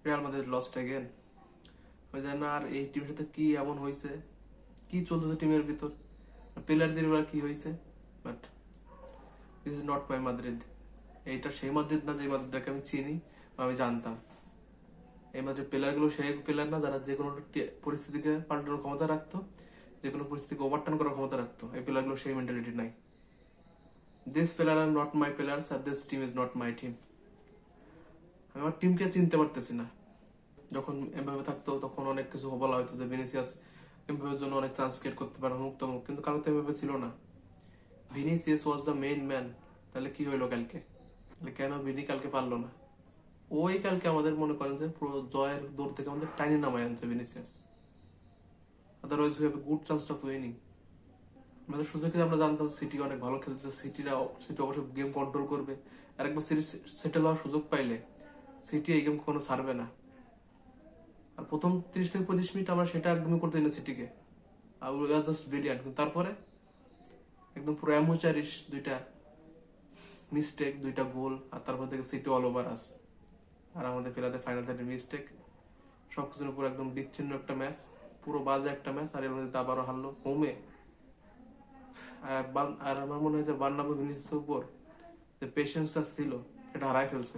Real Madrid lost again. আমি জানি না আর এই টিমের সাথে কি এমন হয়েছে, কি চলতেছে টিমের ভিতর, প্লেয়ারদের এবার কি হয়েছে। But this is not my Madrid. এইটা সেই মাদ্রিদ না যে মাদ্রিদটাকে আমি চিনি বা আমি জানতাম। এই মাদ্রিদ প্লেয়ারগুলো সেই প্লেয়ার না যারা যে কোনো পরিস্থিতিকে পাল্টানোর ক্ষমতা রাখতো, যে কোনো পরিস্থিতিকে ওভারটার্ন করার ক্ষমতা রাখতো। এই প্লেয়ারগুলো সেই মেন্টালিটি নাই। This player are not my players are this team is not my team. আমি আমার টিমকে চিনতে পারতেছি না। যখন এমভাবে থাকতো তখন অনেক কিছু বলা হয়তো যে ভিনিসিয়াস এমভাবের জন্য অনেক চান্স ক্রিয়েট করতে পারে মুক্ত মুখ, কিন্তু কালকে তো এমভাবে ছিল না। Vinicius was the main man. তাহলে কি হইলো কালকে? কেন ভিনি কালকে পারলো না? ওই কালকে আমাদের মনে করেন যে পুরো জয়ের দৌড় থেকে আমাদের টাইনে নামায় আনছে Vinicius. Otherwise we have a good chance of winning. আমাদের সুযোগে আমরা জানতাম সিটি অনেক ভালো খেলতেছে, সিটি অবশ্যই গেম কন্ট্রোল করবে। আর একবার সিরিজ সেটেল হওয়ার সুযোগ পাইলে সিটি এই গেম কখনো ছাড়বে না। আর প্রথম 30 থেকে 35 মিনিট আমরা সেটা একদমই করতে দিই সিটিকে। আর উই আর জাস্ট ব্রিলিয়ান্ট। কিন্তু তারপরে একদম পুরো অ্যামোচারিশ দুইটা মিস্টেক, দুইটা গোল, আর তারপর থেকে সিটি অল ওভার আস। আর আমাদের প্লেয়ারদের ফাইনাল থার্টি মিস্টেক, সবকিছুর উপর একদম বিচ্ছিন্ন একটা ম্যাচ, পুরো বাজে একটা ম্যাচ। আর এর মধ্যে আবারও হারলো হোমে। আর আমার মনে হয় যে বার্নাব্যু ভিনিসিয়াসের উপর যে পেশেন্স আর ছিল সেটা হারাই ফেলছে।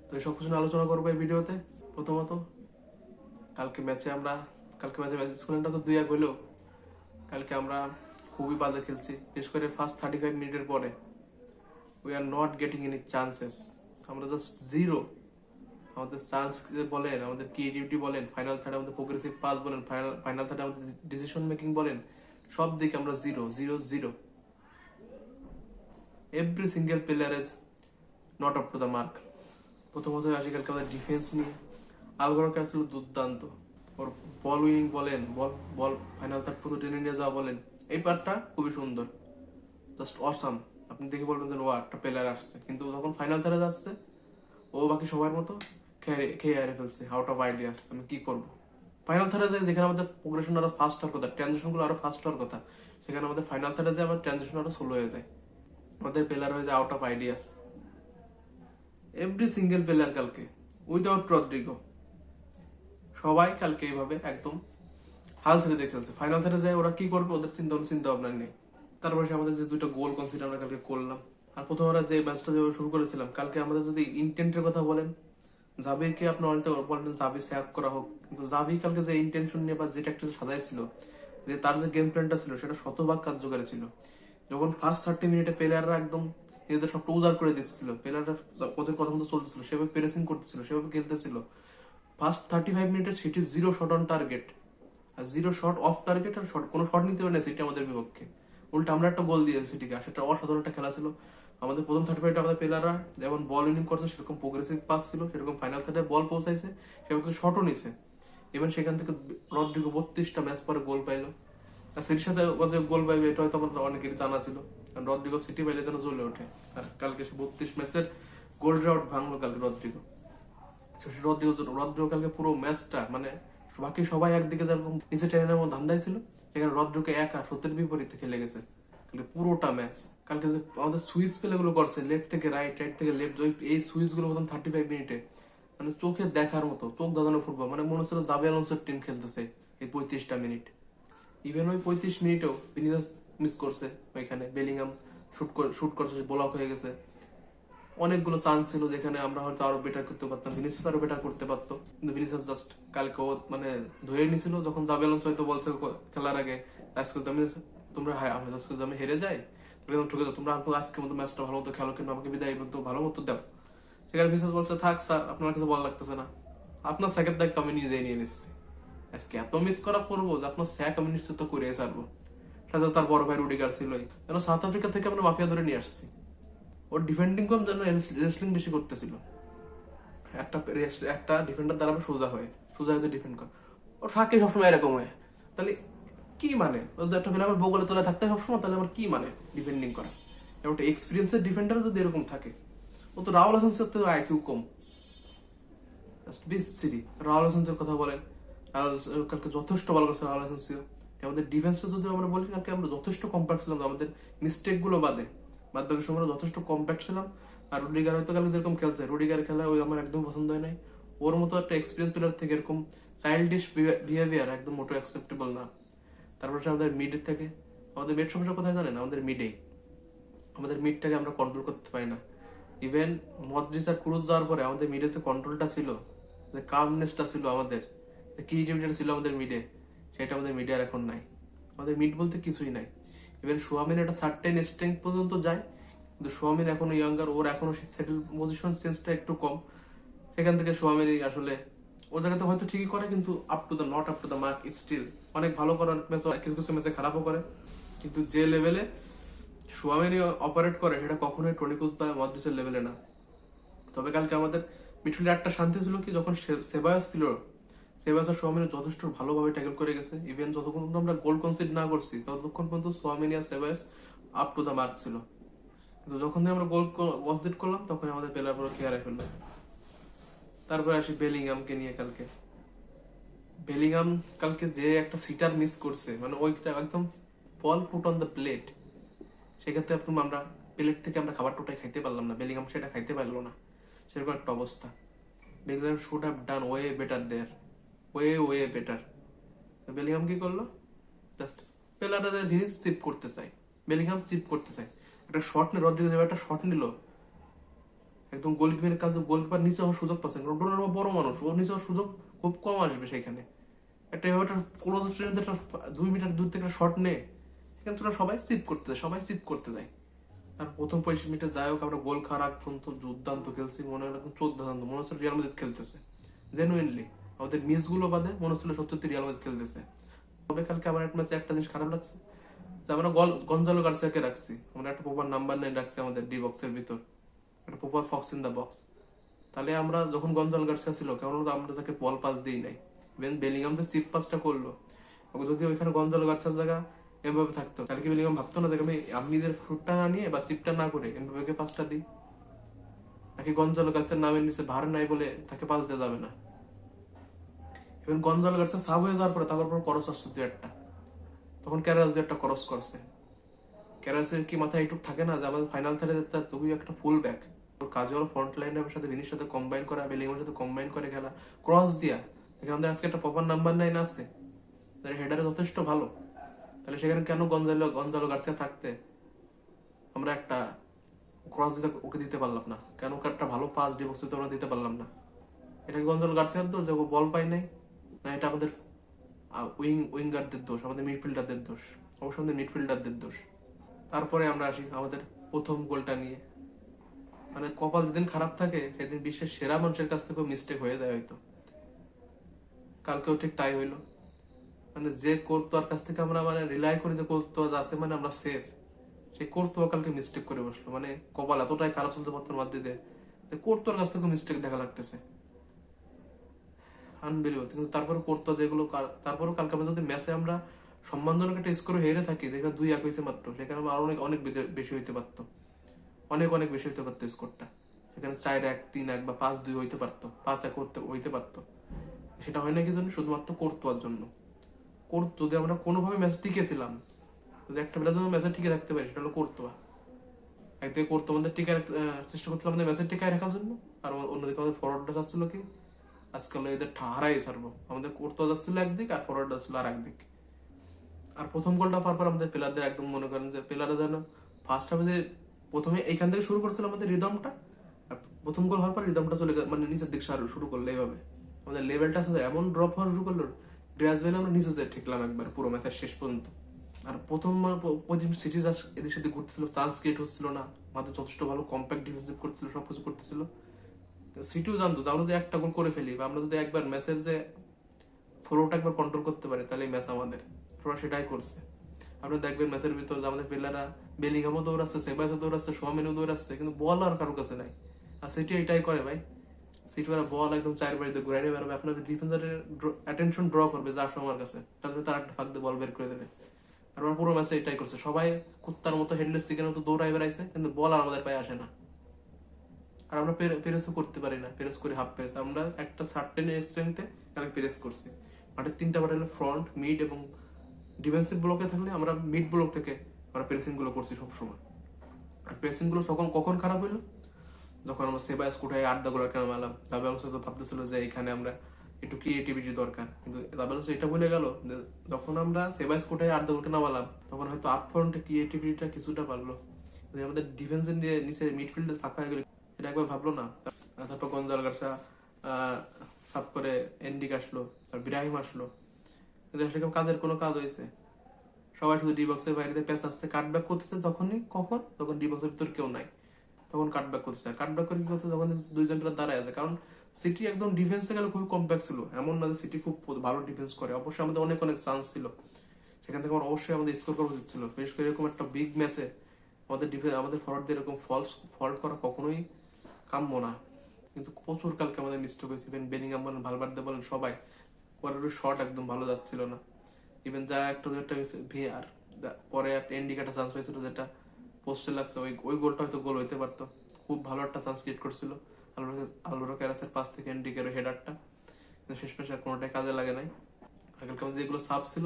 তো এই সব কিছু নিয়ে আলোচনা করবো এই ভিডিওতে। প্রথমত কালকে ম্যাচে স্কোরটা তো 2-1 হলেও কালকে আমরা খুবই বাজে খেলছি। বিশেষ করে ফার্স্ট 35 মিনিটের পরে we are not getting any chances. আমরা জাস্ট জিরো। আমাদের চান্স বলেন, আমাদের ক্রিয়েটিভিটি বলেন, ফাইনাল থার্ডে আমাদের প্রোগ্রেসিভ পাস বলেন, ফাইনাল থার্ডে আমাদের ডিসিশন মেকিং বলেন, সব দিকে আমরা zero zero zero. Every single player is not up to the mark. প্রথমত আসি কালকে আমাদের ডিফেন্স নিয়ে। আলভারো কার্লোস ছিল দুর্দান্ত। ওর বল উইনিং বলেন, বল বল ফাইনাল থার্ড পুরো টেনে নিয়ে যাওয়া বলেন, এই পার্টটা খুবই সুন্দর, জাস্ট অসাম। আপনি দেখে বলবেন যে ও একটা প্লেয়ার আসছে, কিন্তু যখন ফাইনাল থার্ডে যাচ্ছে ও বাকি সবার মতো খেয়ে হারে ফেলছে। Out of ideas. আমি কি করবো? ফাইনাল থার্ডে যায় যেখানে আমাদের প্রোগ্রেশন আরো ফাস্ট হওয়ার কথা, ট্রানজিশন গুলো আরো ফাস্ট হওয়ার কথা, সেখানে আমাদের ফাইনাল থার্ডে যায় আমাদের ট্রানজিশন আরো স্লো হয়ে যায়, আমাদের প্লেয়ার হয়ে যায় out of ideas. Every single player কালকে উইদাউট রদ্রিগো সবাই কালকে এইভাবে একদম হাল ছেড়ে দিয়ে খেলছে। ফাইনাল ছেড়ে যায় ওরা কি করবে ওদের চিন্তা ভাবনা নেই। তারপরে আমাদের যে দুইটা গোল কনসিডার আমরা কালকে করলাম। আর প্রথম আমরা যে ম্যাচটা যেভাবে শুরু করেছিলাম কালকে, আমাদের যদি ইন্টেন্টের কথা বলেন, জাবিরকে আপনার অনেকটা বলেন জাবির স্যাক করা হোক, কিন্তু জাবি কালকে যে ইন্টেনশন নিয়ে বা যে ট্যাকটিক্স সাজাইছিল, যে তার যে গেম প্ল্যানটা ছিল সেটা শতভাগ কার্যকারী ছিল। যখন ফার্স্ট 30 মিনিটে প্লেয়াররা একদম নিজেদের সবটা উজাড় করে দিচ্ছিল, প্লেয়াররা ওদের কথা মতো চলতেছিল, সেভাবে প্রেসিং করতেছিল, সেভাবে খেলতেছিল। ফার্স্ট 35 মিনিটের City zero shot on target, আর জিরো শট অফ টার্গেট, আর কোনো শট নিতে পারে না সিটি আমাদের বিপক্ষে। উল্টা আমরা একটা গোল দিয়েছি সিটিকে, আর সেটা অসাধারণ একটা খেলা ছিল। আমাদের প্রথম 35 আমাদের প্লেয়াররা যেমন বল উইনিং করছে, সেরকম প্রোগ্রেসিভ পাস ছিল, সেরকম ফাইনাল থার্ডে বল পৌঁছাইছে, সেরকম শটও নিছে। ইভেন সেখান থেকে রদ্রিগো 32টা ম্যাচ পরে গোল পাইলো। আর সিটির সাথে ওদের গোল পাইবে এটা হয়তো আমাদের অনেকেরই জানা ছিল, কারণ রদ্রিগো সিটি পাইলে যেন জ্বলে ওঠে। আর কালকে সে 32 ম্যাচের গোল রেকর্ড ভাঙলো কালকে রদ্রিগো। রদ্রিগো কালকে পুরো ম্যাচটা মানে বাকি সবাই একদিকে যেরকম নিচে টেনে নেওয়ার ধান্দায় ছিল, সেখানে রদ্রিগো একা সত্যের বিপরীতে খেলে গেছে কালকে পুরোটা ম্যাচ। কালকে যে আমাদের সুইচ প্লে গুলো করছে লেফট থেকে রাইট, রাইট থেকে লেফট, এই সুইচ গুলো প্রথম 35 মিনিটে মানে চোখে দেখার মতো, চোখ দাদানো ফুটবল। মানে মনে হচ্ছিল জাবি আলোনসোর টিম খেলতেছে এই 35টা মিনিট। ইভেন ওই 35 মিনিটেও ভিনিসিয়াস মিস করছে, ওইখানে বেলিংহাম শুট করছে, ব্লক হয়ে গেছে। অনেকগুলো চান্স ছিল যেখানে আমরা হয়তো আরো বেটার করতে পারতাম, ভিনিসিয়াস আরো বেটার করতে পারতো, কিন্তু ভিনিসিয়াস জাস্ট কালকে ও মানে ধরে নিছিল। যখন জাবি আলোনসো হয়তো বলছে খেলার আগে আজকে আমি হেরে যাই, ঠকে যাও, তোমরা আজকে মতো ম্যাচটা ভালো মতো খেলো, কিন্তু আমাকে বিদায় মতো ভালো মতো দাও। সেখানে ভিনিসিয়াস বলছে থাক স্যার, আপনার কিছু ভালো লাগতেছে না, আপনার স্যাকের দায়িত্ব আমি নিজেই নিয়ে নিচ্ছি। আজকে এত মিস করা করবো যে আপনার স্যাক আমি নিশ্চিত করে ছাড়বো। সাথে তার বড় ভাই রুডিগার ছিলই, যেন সাউথ আফ্রিকা থেকে আমরা মাফিয়া ধরে নিয়ে আসছি। ওর ডিফেন্ডিং কম যেন রেসলিং বেশি করতেছিল। একটা ডিফেন্ডার দ্বারা সোজা হয়ে ডিফেন্ড কর, ওর ফাঁকে সবসময় এরকম হয়। তাহলে কি মানে ওদের একটা প্লেয়ার বগলে তোলা থাকতে সবসময়, তাহলে আমার কি মানে ডিফেন্ডিং করা? একটা এক্সপিরিয়েন্সের ডিফেন্ডার যদি এরকম থাকে, ও তো রাহুল হাসানের থেকে আইকিউ কম। রাহুল হাসানের কথা বলেন, কালকে যথেষ্ট ভালো করছে রাহুল হাসান ছিল। আমাদের ডিফেন্সে যদি আমরা বলি কালকে আমরা যথেষ্ট কম্প্যাক্ট ছিলাম, আমাদের মিস্টেক গুলো বাদ বাকি সময় যথেষ্ট কম্প্যাক্ট ছিলাম। আর রুডিগার হয়তো কালকে যেরকম খেলছে, রুডিগার খেলা ওই আমার একদম পছন্দ হয় নাই। ও ওর মতো একটা এক্সপিরিয়েন্স প্লেয়ার থেকে এরকম চাইল্ডিশ বিহেভিয়ার একদম মোটো অ্যাকসেপ্টেবল না। তারপর আমাদের মিডের থেকে, আমাদের মিড সমস্যা কোথায় জানেন? আমাদের মিডেই, আমাদের মিডটাকে আমরা কন্ট্রোল করতে পারি না। ইভেন মদ্রিচ আর ক্রুজ যাওয়ার পরে আমাদের মিডে যে কন্ট্রোলটা ছিল, যে কার্মনেসটা ছিল, আমাদের যে ক্রিয়েটিভিটিটা ছিল আমাদের মিডে, সেটা আমাদের মিডে আর এখন নাই। আমাদের মিড বলতে কিছুই নাই। ইভেন সোয়ামিন একটা সার্টেন স্ট্রেংথ পর্যন্ত যায়, কিন্তু সোয়ামিন এখনো ইয়াঙ্গার, ওর এখনো সেটেল পজিশন সেন্সটা একটু কম। সেখান থেকে সোয়ামিনই আসলে ওর জায়গাতে হয়তো ঠিকই করে, কিন্তু not up to the mark still. অনেক ভালো করে, অনেক ম্যাচ, কিছু কিছু ম্যাচে খারাপও করে, কিন্তু যে লেভেলে সোয়ামিনি অপারেট করে সেটা কখনোই টনি ক্রুজ বা মদ্রিচের লেভেলে না। তবে কালকে আমাদের মিডফিল্ডে একটা শান্তি ছিল কি, যখন সেবায়স ছিল, সেবায়স আর সোয়ামিনি যথেষ্ট ভালোভাবে ট্যাকল করে গেছে। ইভেন যতক্ষণ পর্যন্ত আমরা গোল কনসিড না করছি ততক্ষণ পর্যন্ত সোয়ামিনি আর সেবায়স আপ টু দ্য মার্ক ছিল। কিন্তু যখন আমরা গোল কনসিড করলাম তখন আমাদের প্লেয়ার পুরো খেয়ারে ফেললো। তারপরে আসি বেলিংহামকে নিয়ে। কালকে বেলিংহাম কালকে যে একটা সিটার মিস করছে, মানে ওইটা একদম বল ফুট অন দ্য প্লেট, সেক্ষেত্রে আমরা প্লেট থেকে আমরা খাবার টোটাই খাইতে পারলাম না, বেলিংহাম সেটা খাইতে পারলো না, সেরকম একটা অবস্থা। Bellingham should have done way better there, way better. Bellingham কি করলো? জাস্ট প্লেয়াররা জিনিস চিপ করতে চায়, বেলিংহাম চিপ করতে চায়, একটা শট নিয়ে রদ্রিগেজ একটা শট নিল, একদম গোলকিপারের কাছে, গোলকিপার নিচে হওয়ার সুযোগ পাচ্ছে, কারণ ডোনারুমা বড় মানুষ, ওর নিচে হওয়ার সুযোগ খুব কম আসবে সেখানে। একটা এভাবে একটা ক্লোজ রেঞ্জ একটা 2 মিটার দূর থেকে একটা শট নেয়, সেখানে তোরা সবাই চিপ করতে দেয়, সবাই চিপ করতে দেয়। আর প্রথম 25 মিনিটে যাই হোক আমরা গোল খাওয়ার আগ পর্যন্ত দুর্দান্ত খেলছি, মনে হয় একদম 14 মনে হচ্ছে রিয়াল মাদ্রিদ খেলতেছে জেনুইনলি। আমাদের মিস গুলো বাদে মনে হচ্ছিল সত্যি রিয়াল মাদ্রিদ খেলতেছে। তবে কালকে আমার একটা ম্যাচে একটা জিনিস খারাপ লাগছে, যে আমরা গঞ্জালো গার্সিয়াকে রাখছি, আমরা একটা প্রপার নাম্বার 9 রাখছি আমাদের ডি বক্সের ভিতর, একটা proper Fox in the box. তাহলে আমরা যখন গঞ্জালো গার্সিয়া ছিল কেমন আমরা তাকে বল পাস দিই নাই। ইভেন বেলিংহাম যে চিপ পাসটা করলো, যদি ওইখানে গঞ্জালো গার্সিয়ার জায়গা এমবাপে থাকতো, তাহলে কি বেলিংহাম ভাবতো না যে আমি নিজের ফুটটা না নিয়ে বা চিপটা না করে এমবাপেকে পাসটা দিই, নাকি গঞ্জালো গার্সিয়ার নামের নিচে ভার নাই বলে তাকে পাস দেওয়া যাবে না? ইভেন গঞ্জালো গার্সিয়া সাব হয়ে যাওয়ার পরে তারপর করস আসছে 2-1, তখন ক্যারাস 2-1 করস করছে। ক্যারাসের কি মাথায় এইটুক থাকে না যে আমাদের ফাইনাল থার্ডে তুই একটা ফুল ব্যাক, ওর কাজে হলো ফ্রন্ট লাইনের সাথে ভিনির সাথে কম্বাইন করা, বেলিংহামের সাথে কম্বাইন করে খেলা, ক্রস দিয়া। এখানে আমাদের আজকে একটা প্রপার নাম্বার 9 আছে, হেডারে যথেষ্ট ভালো, তাহলে সেখানে কেন গঞ্জালো গার্সিয়া থাকতে আমরা একটা ক্রস দিতে ওকে দিতে পারলাম না? কেন ওকে একটা ভালো পাস ডিবক্সে আমরা দিতে পারলাম না? এটা কি গঞ্জালো গার্সিয়ার দোষ যে ও বল পাই নাই, না এটা আমাদের উইঙ্গারদের দোষ, আমাদের মিডফিল্ডারদের দোষ? অবশ্যই আমাদের মিডফিল্ডারদের দোষ। তারপরে আমরা আসি আমাদের প্রথম গোলটা নিয়ে। মানে কপাল যেদিন খারাপ থাকে সেদিন বিশ্বের সেরা মানুষের কাছ থেকেও মিস্টেক হয়ে যায় হয়তো। কালকেও ঠিক তাই হইলো, মানে যে কোর্তোয়ার কাছ থেকে আমরা মানে রিলাই করি যে কোর্তোয়া আছে মানে আমরা সেফ, সেই কোর্তোয়া কালকে মিস্টেক করে বসলো। মানে কপাল এতটাই খারাপ চলতে পারতো মাদ্রিদে যে কোর্তোয়ার কাছ থেকে মিস্টেক দেখা লাগতেছে, আনবিলিভেবল। কিন্তু তারপরে কোর্তোয়া যেগুলো, তারপরেও কালকে আমরা যদি ম্যাচে আমরা সম্মানজনক একটা স্কোর হেরে থাকি, যেখানে 2-1 হয়েছে মাত্র, সেখানে আরো অনেক অনেক বেশি হইতে পারতো, অনেক বেশি হইতে পারতো স্কোরটা। সেখানে 4-1, 3-1 বা 5-2 হইতে পারতো, 5-1 হইতে পারতো। সেটা হয় না কি জন্য? শুধুমাত্র কোর্তোয়ার জন্য। যদি আমরা কোনোভাবে ম্যাচ টিকেছিলাম, যদি একটা প্লেয়ার জন্য ম্যাচে টিকে থাকতে পারি, সেটা হলো কোর্তোয়া। একদিকে কোর্তোয়া আমাদের টিকে চেষ্টা করছিলাম আমাদের ম্যাচে টিকায় রাখার জন্য, আর অন্যদিকে আমাদের ফরওয়ার্ডটা চাচ্ছিল কি আজকাল এদের হারাই ছাড়বো। আমাদের কোর্তোয়া যাচ্ছিল একদিক আর ফরওয়ার্ড যাচ্ছিল আর একদিক। আর প্রথম গোলটা পাওয়ার পর আমাদের প্লেয়ারদের একদম মনে করেন যে প্লেয়াররা যেন ফার্স্ট হাফে যে প্রথমে এইখান থেকে শুরু করছিল আমাদের রিদমটা, আর প্রথম গোল হওয়ার পর রিদমটা চলে মানে নিচের দিক শুরু করলো। এইভাবে আমাদের লেভেলটা এমন ড্রপ হওয়া শুরু করলো, গ্রাজুয়ালি আমরা নিচে যেয়ে ঠেকলাম একবার পুরো ম্যাচের শেষ পর্যন্ত। আর প্রথম সিটি এদিক সেদিক ঘুরতেছিল, চান্স ক্রিয়েট হচ্ছিল না, আমাদের যথেষ্ট ভালো কম্প্যাক্ট ডিফেন্সিভ করছিল, সবকিছু করতেছিল। সিটিও জানতো যে আমরা যদি একটা গোল করে ফেলি বা আমরা যদি একবার ম্যাচের যে ফ্লোটা একবার কন্ট্রোল করতে পারি, তাহলে ম্যাচ আমাদের। ওরা সেটাই করছে। আপনি দেখবেন ম্যাচের ভিতর যে আমাদের প্লেয়াররা বেলিংহামও দৌড়াচ্ছে, সেবাসও দৌড়াচ্ছে, সোয়ামিনও দৌড়াচ্ছে, কিন্তু বল আর কারোর কাছে নাই। আর সিটি এটাই করে ভাই, সিটি ওরা বল একদম 4 বাড়িতে ঘুরাই নিয়ে বেরোবে, আপনার ডিফেন্সারের অ্যাটেনশন ড্র করবে যার সময়ের কাছে, তাহলে তার একটা ফাঁক দিয়ে বল বের করে দেবে। আর ওরা পুরো ম্যাচে এটাই করছে, সবাই কুত্তার মতো হেডলেস চিকেনের মতো দৌড়াই বেড়াইছে, কিন্তু বল আর আমাদের পায়ে আসে না। আর আমরা পেরেসও করতে পারি না, পেরেস করে হাফ পেরেস আমরা একটা সার্টেন স্ট্রেংথে কালকে পেরেস করছি। মাঠের 3টা পার্ট হলো ফ্রন্ট, মিড এবং ডিফেন্সিভ ব্লকে থাকলে আমরা মিড ব্লক থেকে আমরা প্রেসিং গুলো করছি সবসময়। আর প্রেসিং গুলো কখন খারাপ হইলো? যখন আমরা সেবাস কোঠায় আড্ডাগুলো নামালাম, দাবি অংশ তো ভাবতেছিল যে এখানে আমরা একটু ক্রিয়েটিভিটি দরকার, কিন্তু দাবি অংশ এটা বলে গেল যে যখন আমরা সেবাস কোঠায় আড্ডাগুলো নামালাম তখন হয়তো আপ ফ্রন্টে ক্রিয়েটিভিটিটা কিছুটা পারলো, আমাদের ডিফেন্সের নিচে মিডফিল্ডে ফাঁকা হয়ে গেল এটা একবার ভাবলো না। তারপর গঞ্জাল গার্সা সাব করে এন্ডিক আসলো, তারপর ইব্রাহিম আসলো, কিন্তু সেরকম কাজের কোনো কাজ হয়েছে? সবাই শুধু ডি বক্সের বাইরে প্যাস আসছে, কাটব্যাক করতেছে যখনই, কখন যখন ডি বক্সের ভিতর কেউ নাই তখন কাটব্যাক করতেছে। কাটব্যাক করে কি করতে যখন দুইজন প্লেয়ার দাঁড়ায় আছে, কারণ সিটি একদম ডিফেন্সে গেলে খুবই কম্প্যাক্ট ছিল, এমন না যে সিটি খুব ভালো ডিফেন্স করে, অবশ্যই আমাদের অনেক অনেক চান্স ছিল, সেখান থেকে আমার অবশ্যই আমাদের স্কোর করা উচিত ছিল। বিশেষ করে এরকম একটা বিগ ম্যাচে আমাদের ডিফেন্স আমাদের ফরওয়ার্ডদের এরকম ফল্ট করা কখনোই কাম্য না, কিন্তু প্রচুর কালকে আমাদের মিস্টেক হয়েছে। ইভেন বেলিংহাম বলেন, ভালভার্দে বলেন, সবাই কোয়ার্টারের শট একদম ভালো যাচ্ছিল না। ইভেন যা একটা দুইটা ভিআর পরে একটা এন্ডিকেটা চান্স হয়েছিল যেটা পোস্টে লাগছে, ওই গোলটা হয়তো গোল হইতে পারতো, খুব ভালো একটা চান্স ক্রিয়েট করছিল আলভারো ক্যারাসের পাস থেকে এন্ডিকের হেডারটা, কিন্তু শেষ পেশে আর কোনোটাই কাজে লাগে নাই। আগেরকার যেগুলো সাব ছিল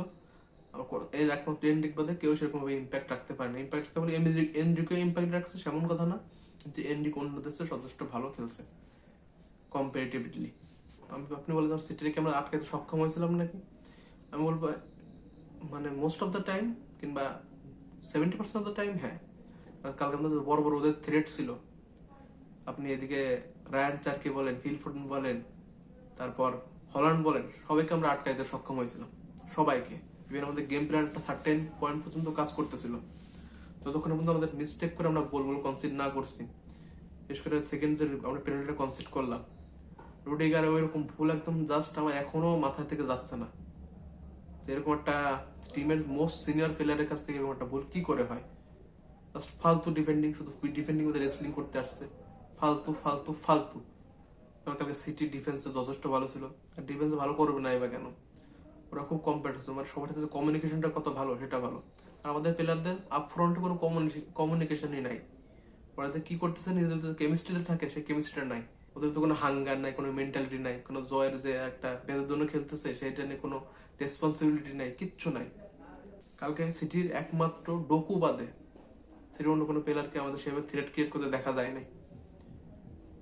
এর একমাত্র এন্ডিক বাদে কেউ সেরকম ভাবে ইম্প্যাক্ট রাখতে পারে না। ইম্প্যাক্ট কেবল এন্ড্রিকে ইম্প্যাক্ট রাখছে সেমন কথা না, কিন্তু এন্ড্রিক অন্য দেশে যথেষ্ট ভালো খেলছে কম্পারেটিভলি। আপনি বলেন সিটিকে আমরা আটকাতে সক্ষম হয়েছিলাম নাকি? আমি বলবো মানে মোস্ট অফ দ্য টাইম, কিংবা 70% অফ দ্য টাইম হ্যাঁ। কালকে আমাদের বড় বড় ওদের থ্রেট ছিল, আপনি এদিকে রায়ান চার্কি বলেন, ফিল ফুডেন বলেন, তারপর হল্যান্ড বলেন, সবাইকে আমরা আটকাইতে সক্ষম হয়েছিলাম, সবাইকে। ইভেন আমাদের গেম প্ল্যান একটা সার্টেন পয়েন্ট পর্যন্ত কাজ করতেছিল, যতক্ষণ পর্যন্ত আমাদের মিস্টেক করে আমরা গোলগুলো কনসিড না করছি। বিশেষ করে সেকেন্ড যে আমরা পেনাল্টিটা কনসিড করলাম, রুডিগারে ওইরকম ভুল একদম জাস্ট আমার এখনো মাথা থেকে যাচ্ছে না, এরকম একটা টিমের মোস্ট সিনিয়র প্লেয়ারের কাছ থেকে এরকম একটা ভুল কি করে হয়? জাস্ট ফালতু ডিফেন্ডিং, শুধু ডিফেন্ডিং ওদের রেসলিং করতে আসছে, ফালতু ফালতু ফালতু। কালকে সিটি ডিফেন্সে যথেষ্ট ভালো ছিল, আর ডিফেন্সে ভালো করবে না এবার কেন? ওরা খুব কম্প্যাক্ট হচ্ছে, মানে সবার সাথে কমিউনিকেশনটা কত ভালো সেটা ভালো। আর আমাদের প্লেয়ারদের আপ ফ্রন্টে কোনো কমিউনিকেশনই নাই, ওরা যে কি করতেছে নিজেদের কেমিস্ট্রিতে থাকে সেই কেমিস্ট্রিটা নাই, ওদের তো কোনো হাঙ্গার নাই, কোনো মেন্টালিটি নাই, কোনো জয়ের যে একটা বেজের জন্য খেলতেছে সেটা নিয়ে কোনো রেসপন্সিবিলিটি নাই, কিচ্ছু নাই। কালকে সিটির একমাত্র ডোকু বাদে সিটির অন্য কোনো প্লেয়ারকে আমাদের সেভাবে থ্রেট ক্রিয়েট করতে দেখা যায় নাই।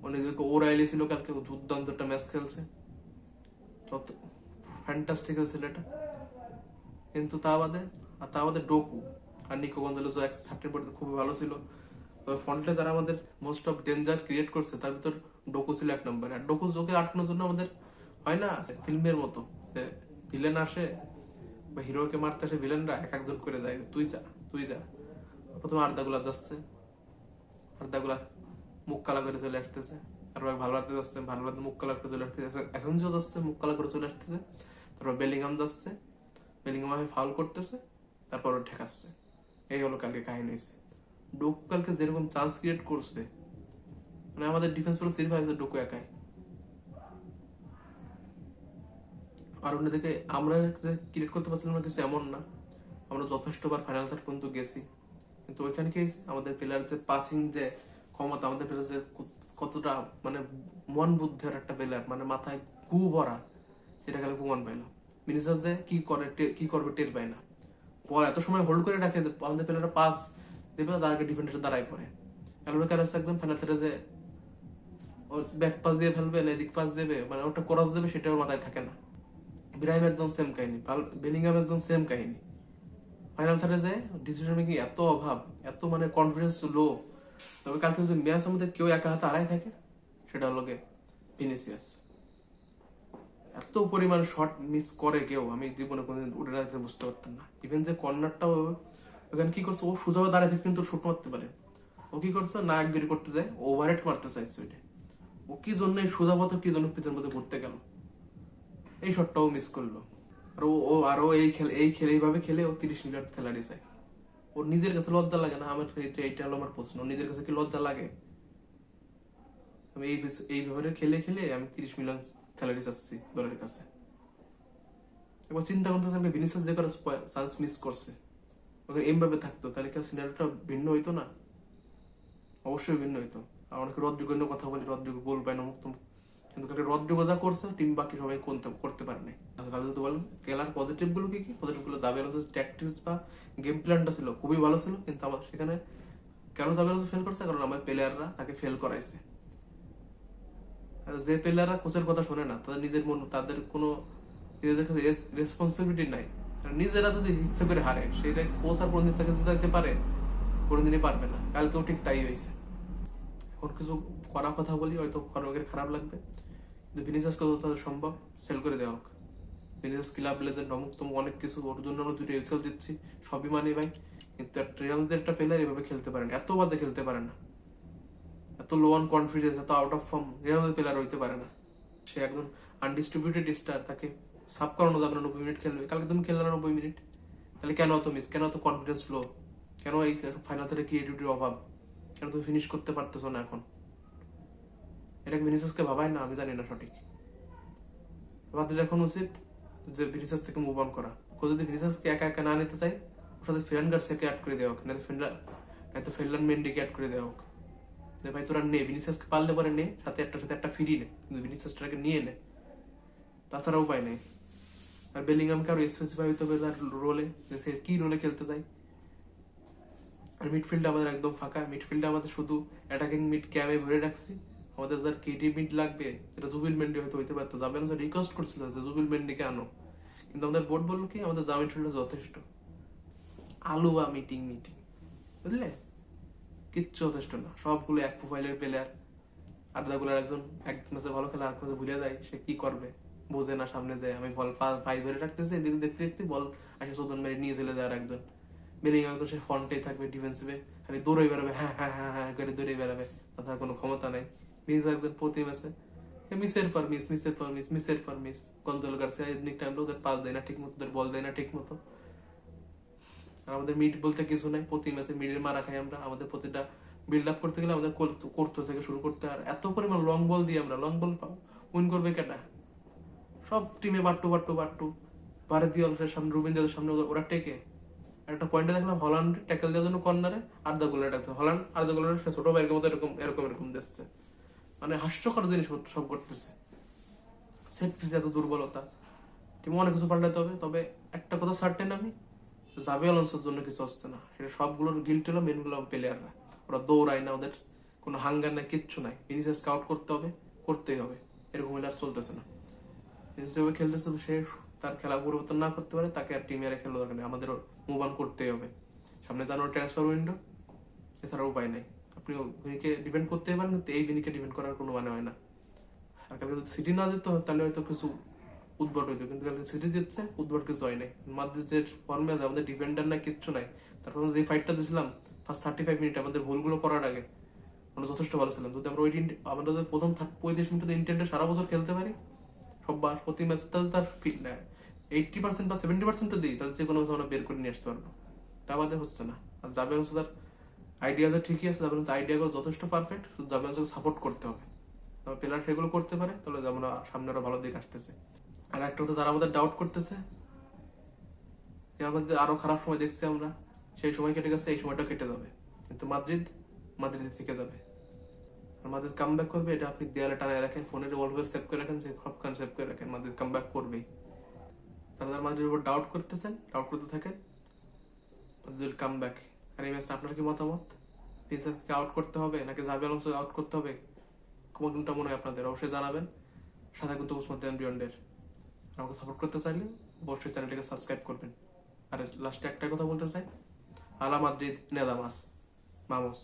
অনেকদিকে ওরাইলি ছিল, কালকে দুর্দান্ত একটা ম্যাচ খেলছে, যত ফ্যান্টাস্টিক ছেলেটা, কিন্তু তা বাদে ডোকু আর নিকো গঞ্জালেস এক সার্টেন পর্যন্ত খুবই ভালো ছিল। তবে ফ্রন্টে যারা আমাদের মোস্ট অফ ডেঞ্জার ক্রিয়েট করছে তার ভিতর ডোকু ছিল এক নম্বর। আর ডোকু ওকে আটকানোর জন্য আমাদের হয় না ফিল্মের মতো ভিলেন আসে বা হিরোকে মারতে আসে, ভিলেনরা এক একজন করে যায়, তুই যা তুই যা। প্রথমে আর্দাগুলা যাচ্ছে, আর্দাগুলা মুখ কালা করে চলে আসতেছে, তারপর ভালো লাগতে যাচ্ছে, ভালো লাগতে মুখ কালা করে চলে আসতেছে, অ্যাসেনজিও যাচ্ছে মুখ কালা করে চলে আসতেছে, তারপর বেলিংহাম যাচ্ছে, বেলিংহাম ফাউল করতেছে, তারপর ঠেকাচ্ছে। এই হলো কালকে কাহিনী হয়েছে। ডোকু কালকে যেরকম চান্স ক্রিয়েট করছে, মানে আমাদের ডিফেন্স পুরো সিরিফ হয়েছে ডোকু একাই। আর অন্যদিকে আমরা যে ক্রিয়েট করতে পারছিলাম না কিছু এমন না, আমরা যথেষ্টবার ফাইনাল থার্ড পর্যন্ত গেছি, কিন্তু ওইখানে কি আমাদের প্লেয়ার যে পাসিং যে ক্ষমতা, আমাদের প্লেয়ার যে কতটা মানে মন বুদ্ধের একটা প্লেয়ার, মানে মাথায় গু ভরা, সেটা গেলে প্রমাণ পাইলো। মিনিসার যে কি করবে টের পায় না, বল এত সময় হোল্ড করে রাখে যে আমাদের প্লেয়াররা পাস দেবে, তার আগে ডিফেন্ডার দাঁড়ায় পড়ে। এগুলো কারণ একদম ফাইনাল থার্ডে যে ব্যাক পাস দিয়ে ফেলবে না এদিক পাস দেবে, মানে ওটা ক্রস দেবে সেটাও মাথায় থাকে না। ইব্রাহিম একদম সেম কাহিনী, বেলিংহাম একদম সেম কাহিনী। ফাইনাল থার্ডে যায় ডিসিশন মেকিং এত অভাব, এত মানে কনফিডেন্স লো। তবে কালকে যদি ম্যাচ আমাদের কেউ একা হাতে আড়াই থাকে, সেটা হলো ভিনিসিয়াস। এত পরিমাণ শট মিস করে কেউ, আমি জীবনে কোনোদিন উঠে রাখতে বুঝতে পারতাম না। ইভেন যে কর্নারটাও ওখানে কি করছে, ও সোজাও দাঁড়ায় থেকে কিন্তু শুট মারতে পারে, ও কি করছে না একগিরি করতে যায়, ওভারহেড মারতে চাইছে ওইটা, ও কি জন্য এই সোজা পথে কি জন্য পিছনের মধ্যে ঘুরতে গেল, এই শটটাও মিস করলো। আর আরো এই খেলে এইভাবে খেলে ও 30 মিনিট খেলাড়ি চায়। ওর নিজের কাছে লজ্জা লাগে না? আমার এইটা হলো আমার প্রশ্ন, নিজের কাছে কি লজ্জা লাগে? আমি এইভাবে খেলে খেলে আমি 30 মিলিয়ন স্যালারি চাচ্ছি দলের কাছে। একবার চিন্তা করতেছে ভিনিসিয়াস যে করে চান্স মিস করছে, ওখানে এমবাপে থাকতো তাহলে কি সিনারিওটা ভিন্ন হইতো না? অবশ্যই ভিন্ন হইতো। আর অনেকে রদ্রিগো কথা বলি, রদ্রিগো গোল পায় না মুক্ত, কিন্তু রদ্রিগো যা করছে টিম বাকি সবাই করতে পারে নাই। যদি বলেন খেলার পজিটিভ গুলো কি, পজিটিভ গুলো যাবে ট্যাকটিক্স বা গেম প্ল্যানটা ছিল খুবই ভালো ছিল, কিন্তু আমার সেখানে কেন যাবে ফেল করছে, কারণ আমার প্লেয়াররা তাকে ফেল করাইছে। আর যে প্লেয়াররা কোচের কথা শোনে না, তাদের নিজের মন, তাদের কোনো নিজেদের কাছে রেসপন্সিবিলিটি নাই, তারা নিজেরা যদি ইচ্ছে করে হারে, সেটা কোচ আর কোনদিন তাকে জিতাতে পারে? কোনদিনই পারবে না। কালকেও ঠিক তাই হয়েছে। এখন কিছু করা কথা বলি, হয়তো অনেকের খারাপ লাগবে, কিন্তু ভিনিসিয়াসকে যত তাদের সম্ভব সেল করে দেওয়া হোক। ভিনিসিয়াস ক্লাব লেজেন্ড, অমুক তমুক অনেক কিছু, ওর জন্য আমরা দুটো এক্সেল দিচ্ছি, সবই মানি ভাই, কিন্তু রিয়াল মাদ্রিদের একটা প্লেয়ার এভাবে খেলতে পারে না, এত বাজে খেলতে পারে না, এত লো অন কনফিডেন্স, এত out of form Real Madrid player হইতে পারে না। সে একজন আনডিস্ট্রিবিউটেড স্টার, তাকে সাব করানো যাবে না, 90 মিনিট খেলবে। কালকে তুমি খেললে না 90 মিনিট, তাহলে কেন অত মিস, কেন অত কনফিডেন্স লো, কেন এই ফাইনাল থেকে ক্রিয়েটিভিটির অভাব, কেন তুমি ফিনিশ করতে পারতেছো না এখন? এটা ভিনিসিয়াসকে ভাবায় না, আমি জানি না সঠিক। আমাদের এখন উচিত যে ভিনিসিয়াস থেকে মুভ অন করা। কেউ যদি ভিনিসিয়াসকে একা একা না নিতে চাই, ওর সাথে ফেরান গার্সিয়াকে অ্যাড করে দেওয়া হোক, নয়তো ফেরল্যান্ড মেন্ডিকে অ্যাড করে দেওয়া হোক। যে ভাই তোরা নে, ভিনিসিয়াসকে পারলে পরে নে, সাথে একটা ফ্রি নে, কিন্তু ভিনিসিয়াসটাকে নিয়ে নে, তাছাড়া উপায় নেই। আর বেলিংহামকে আরো স্পেসিফাই হইতে হবে তার রোলে, যে সে কি রোলে খেলতে চাই। আর মিডফিল্ডে আমাদের একদম ফাঁকা, মিডফিল্ডে আমাদের শুধু অ্যাটাকিং মিড ক্যামে ভরে রাখছি। আমাদের যার ক্রিয়েটিভ মিড লাগবে, এটা জুবিল মেন্ডি হয়তো হইতে পারতো, জাবেন রিকোয়েস্ট করছিল যে জুবিল মেন্ডিকে আনো, কিন্তু আমাদের বোর্ড বললো কি আমাদের যা মিডফিল্ডে যথেষ্ট। আলুয়া মিটিং, বুঝলে, কিচ্ছু যথেষ্ট না, সবগুলো এক প্রোফাইলের প্লেয়ার। আর্দাগুলার একজন এক ম্যাচে ভালো খেলে, আর ম্যাচে ভুলে যায়, সে কি করবে বোঝে না। সামনে যায়, আমি বল পাই ধরে রাখতেছি, এদিকে দেখতে দেখতে বল আসে চোদন মেরে নিয়ে চলে যায় আর একজন। বেলিংহাম একদম সে ফ্রন্টেই থাকবে ডিফেন্সিভে, খালি দৌড়ে বেড়াবে, হ্যাঁ হ্যাঁ হ্যাঁ হ্যাঁ করে দৌড়ে বেড়াবে, তার কোনো ক্ষমতা নাই। মিস একজন প্রতি ম্যাচে মিসের পর মিস, মিসের পর মিস, মিসের পর মিস। গঞ্জালো গার্সিয়া এদিক টাইমটা ওদের পাস দেয় না ঠিক মতো, ওদের বল দেয় না ঠিক মতো। আর আমাদের মিড বলতে কিছু নাই, প্রতি ম্যাচে মিডের মারা খাই আমরা। আমাদের প্রতিটা বিল্ড আপ করতে গেলে আমাদের করতে থেকে শুরু করতে, আর এত পরিমাণ লং বল দিয়ে আমরা লং বল পাবো, উইন করবে কেটা? সব টিমে বাট্টু বাট্টু বাট্টু, ভারত দিয়ে সামনে, রুবিনদের সামনে ওরা টেকে। একটা পয়েন্টে দেখলাম হল্যান্ড ট্যাকেল দেওয়ার জন্য কর্নারে আর্ধা গোলের ডাকছে, হল্যান্ড আর্ধা গোলের ছোট বাইরের মতো এরকম এরকম এরকম দিচ্ছে, মানে হাস্যকর জিনিস সব করতেছে। সেট পিসে এত দুর্বলতা, টিম অনেক কিছু পাল্টাতে হবে। তবে একটা কথা সার্টেন, আমি জাভি আলোনসোর জন্য কিছু আসছে না, সেটা সবগুলোর গিল্ট হলো মেনগুলো প্লেয়াররা। ওরা দৌড়ায় না, ওদের কোনো হাঙ্গার নাই, কিচ্ছু নাই। ভিনিসিয়াস স্কাউট করতে হবে, করতেই হবে, এরকম হলে আর চলতেছে না। যেভাবে খেলতেছে, তো সে তার খেলা পরিবর্তন না করতে পারে, তাকে আর টিমে আর খেলা দরকার নেই, আমাদের মুভ অন করতেই হবে। সামনে জানার ট্রান্সফার উইন্ডো, এছাড়া উপায় নেই। আপনি ভিনিকে ডিপেন্ড করতেই পারেন, কিন্তু এই ভিনিকে ডিপেন্ড করার কোনো মানে হয় না। আর কালকে যদি সিটি না যেত তাহলে হয়তো কিছু উদ্ভট হইতো, কিন্তু কালকে সিটি জিতছে, উদ্ভট কিছু হয় নাই। মাদ্রিদের ফর্মে আছে, আমাদের ডিফেন্ডার নাই, কিচ্ছু নাই। তারপর যে ফাইটটা দিয়েছিলাম ফার্স্ট 35 মিনিট, আমাদের ভুলগুলো করার আগে আমরা যথেষ্ট ভালো ছিলাম। যদি আমরা আমাদের প্রথম 35 মিনিটে ইন্টেন্টে সারা বছর খেলতে পারি, সব প্রতি ম্যাচে, তাহলে তার 80% বা 70% দিই, তাহলে যে কোনো ম্যাচ আমরা বের করে নিয়ে আসতে পারবো। তা বাদে হচ্ছে না। আর জাবের হচ্ছে তার আইডিয়া ঠিকই আছে, জাবের আইডিয়াগুলো যথেষ্ট পারফেক্ট, শুধু জাবের সাপোর্ট করতে হবে। তবে প্লেয়ার সেগুলো করতে পারে, তাহলে আমরা সামনে আরো ভালো দিক আসতেছে। আর একটা কথা, যারা আমাদের ডাউট করতেছে, এর মধ্যে আরো খারাপ সময় দেখছি আমরা, সেই সময় কেটে গেছে, এই সময়টা কেটে যাবে, কিন্তু মাদ্রিদ থেকে যাবে। আর মাদ্রিদ কাম ব্যাক করবে, এটা আপনি দেয়ালে টানায় রাখেন, ফোনের ওয়ালপেপার সেভ করে রাখেন, যে সবখান সেভ করে রাখেন, মাদ্রিদ কাম ব্যাক করবেই। তারা মাদ্রিদের উপর ডাউট করতেছেন, ডাউট করতে থাকেন, মাদ্রিদ কাম ব্যাক। আর এই ম্যাচটা আপনার কি মতামত? ভিনিসিয়াসকে আউট করতে হবে নাকি জাভি আলোনসোকে আউট করতে হবে? কোনটা মনে হয় আপনাদের? অবশ্যই জানাবেন। সাথে কিন্তু উসমান দেন বিয়ন্ডের। আমাকে সাপোর্ট করতে চাইলে অবশ্যই চ্যানেলটিকে সাবস্ক্রাইব করবেন। আর লাস্টে একটা কথা বলতে চাই, আলা মাদ্রিদ নেদামাস, মামোস।